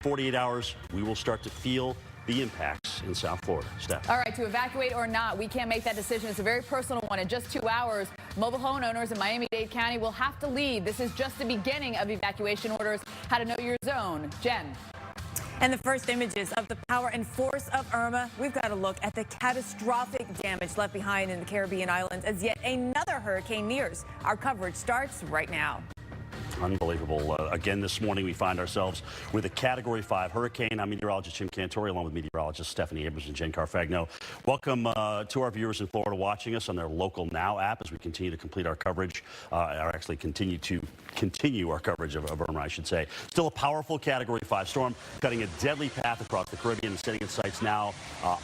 48 hours, we will start to feel the impacts in South Florida. Steph. All right, to evacuate or not, we can't make that decision. It's a very personal one. In just 2 hours, mobile home owners in Miami-Dade County will have to leave. This is just the beginning of evacuation orders. How to know your zone. Jen. And the first images of the power and force of Irma, we've got to look at the catastrophic damage left behind in the Caribbean islands as yet another hurricane nears. Our coverage starts right now. Unbelievable. Again, this morning we find ourselves with a Category 5 hurricane. I'm meteorologist Jim Cantori, along with meteorologist Stephanie Abrams and Jen Carfagno. Welcome to our viewers in Florida watching us on their Local Now app as we continue to complete our coverage, continue our coverage of Irma, I should say. Still a powerful Category 5 storm, cutting a deadly path across the Caribbean and setting its sights now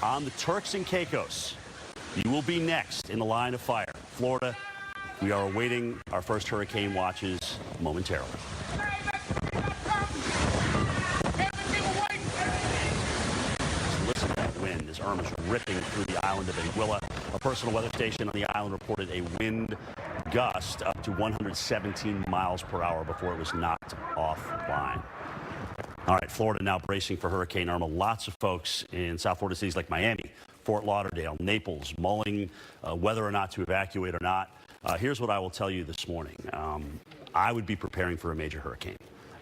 on the Turks and Caicos. You will be next in the line of fire. Florida. We are awaiting our first hurricane watches momentarily. Listen to that wind as Irma's ripping through the island of Anguilla. A personal weather station on the island reported a wind gust up to 117 miles per hour before it was knocked offline. All right, Florida now bracing for Hurricane Irma. Lots of folks in South Florida cities like Miami, Fort Lauderdale, Naples, mulling whether or not to evacuate or not. Here's what I will tell you this morning. I would be preparing for a major hurricane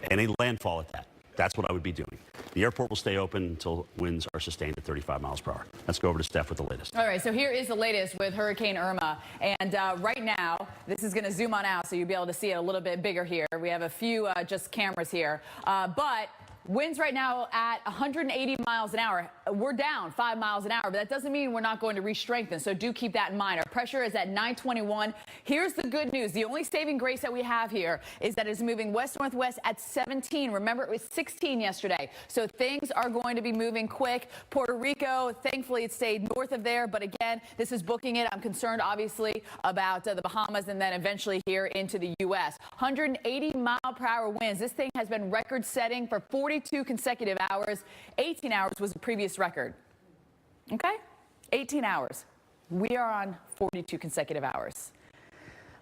and a landfall at that. That's what I would be doing. The airport will stay open until winds are sustained at 35 miles per hour. Let's go over to Steph with the latest. All right, so here is the latest with Hurricane Irma. And right now, this is going to zoom on out so you'll be able to see it a little bit bigger here. We have a few just cameras here. But winds right now at 180 miles an hour. We're down 5 miles an hour, but that doesn't mean we're not going to re-strengthen. So do keep that in mind. Our pressure is at 921. Here's the good news. The only saving grace that we have here is that it's moving west-northwest at 17. Remember, it was 16 yesterday. So things are going to be moving quick. Puerto Rico, thankfully, it stayed north of there. But again, this is booking it. I'm concerned, obviously, about the Bahamas and then eventually here into the U.S. 180 mile per hour winds. This thing has been record-setting for 42 consecutive hours. 18 hours was the previous record. Okay? 18 hours. We are on 42 consecutive hours.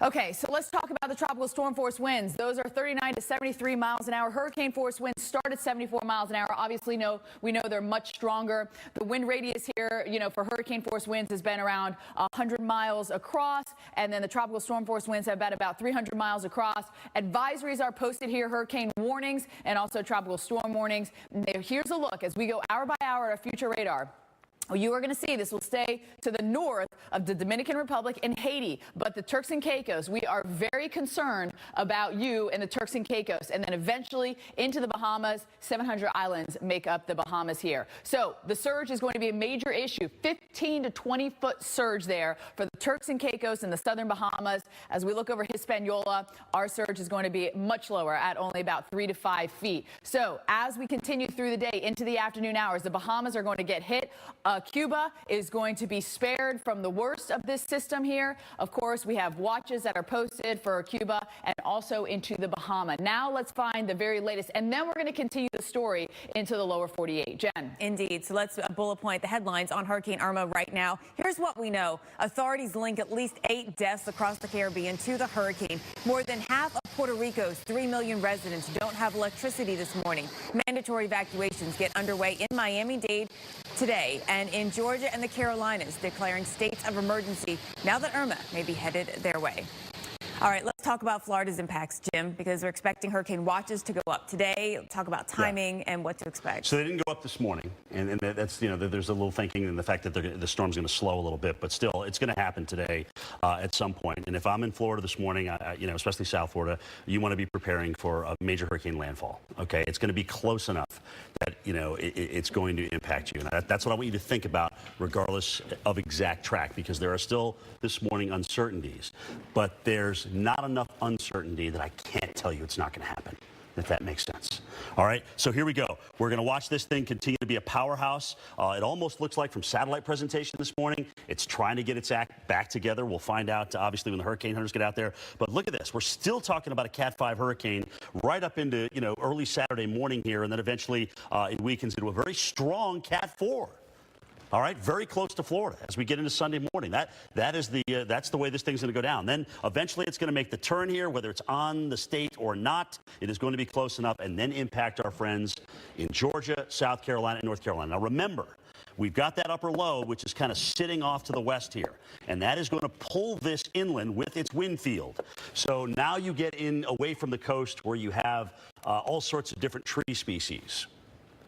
Okay, so let's talk about the tropical storm force winds. Those are 39 to 73 miles an hour. Hurricane force winds start at 74 miles an hour. Obviously, we know they're much stronger. The wind radius here, for hurricane force winds has been around 100 miles across, and then the tropical storm force winds have been about 300 miles across. Advisories are posted here, hurricane warnings and also tropical storm warnings. Here's a look as we go hour by hour at a future radar. You are going to see this will stay to the north of the Dominican Republic and Haiti, but the Turks and Caicos, we are very concerned about you and the Turks and Caicos, and then eventually into the Bahamas. 700 islands make up the Bahamas here. So the surge is going to be a major issue, 15 to 20 foot surge there for the Turks and Caicos and the southern Bahamas. As we look over Hispaniola, our surge is going to be much lower at only about 3 to 5 feet. So as we continue through the day into the afternoon hours, the Bahamas are going to get hit. Cuba is going to be spared from the worst of this system here. Of course, we have watches that are posted for Cuba and also into the Bahamas. Now let's find the very latest, and then we're going to continue the story into the lower 48. Jen. Indeed. So let's bullet point the headlines on Hurricane Irma right now. Here's what we know. Authorities link at least 8 deaths across the Caribbean to the hurricane. More than half of Puerto Rico's 3 million residents don't have electricity this morning. Mandatory evacuations get underway in Miami-Dade today, and in Georgia and the Carolinas declaring states of emergency now that Irma may be headed their way. All right, let's talk about Florida's impacts, Jim, because we're expecting hurricane watches to go up today. Let's talk about timing and what to expect. So they didn't go up this morning, and that's, there's a little thinking in the fact that the storm's going to slow a little bit, but still, it's going to happen today at some point. And if I'm in Florida this morning, especially South Florida, you want to be preparing for a major hurricane landfall, okay? It's going to be close enough that, it's going to impact you. And that's what I want you to think about, regardless of exact track, because there are still this morning uncertainties, but there's not enough uncertainty that I can't tell you it's not going to happen, if that makes sense. All right, so here we go. We're going to watch this thing continue to be a powerhouse. It almost looks like from satellite presentation this morning, it's trying to get its act back together. We'll find out, obviously, when the hurricane hunters get out there. But look at this. We're still talking about a Cat 5 hurricane right up into, early Saturday morning here, and then eventually it weakens into a very strong Cat 4. All right, very close to Florida as we get into Sunday morning. That's the way this thing's going to go down. Then eventually it's going to make the turn here, whether it's on the state or not. It is going to be close enough and then impact our friends in Georgia, South Carolina, and North Carolina. Now remember, we've got that upper low, which is kind of sitting off to the west here, and that is going to pull this inland with its wind field. So now you get in away from the coast where you have all sorts of different tree species.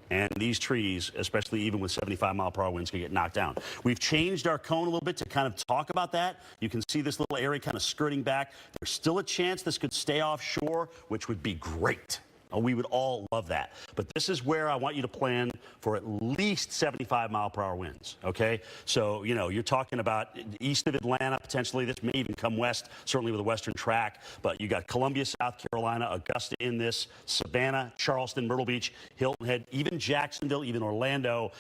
And these trees, especially even with 75-mile-per-hour winds, can get knocked down. We've changed our cone a little bit to kind of talk about that. You can see this little area kind of skirting back. There's still a chance this could stay offshore, which would be great. We would all love that. But this is where I want you to plan for at least 75-mile-per-hour winds, okay? So, you know, you're talking about east of Atlanta, potentially. This may even come west, certainly with a western track. But you got Columbia, South Carolina, Augusta in this, Savannah, Charleston, Myrtle Beach, Hilton Head, even Jacksonville, even Orlando,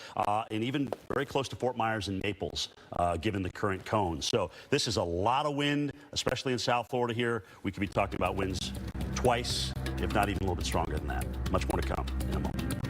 and even very close to Fort Myers and Naples, given the current cone. So this is a lot of wind, especially in South Florida here. We could be talking about winds twice, if not even a little bit stronger than that. Much more to come in a moment.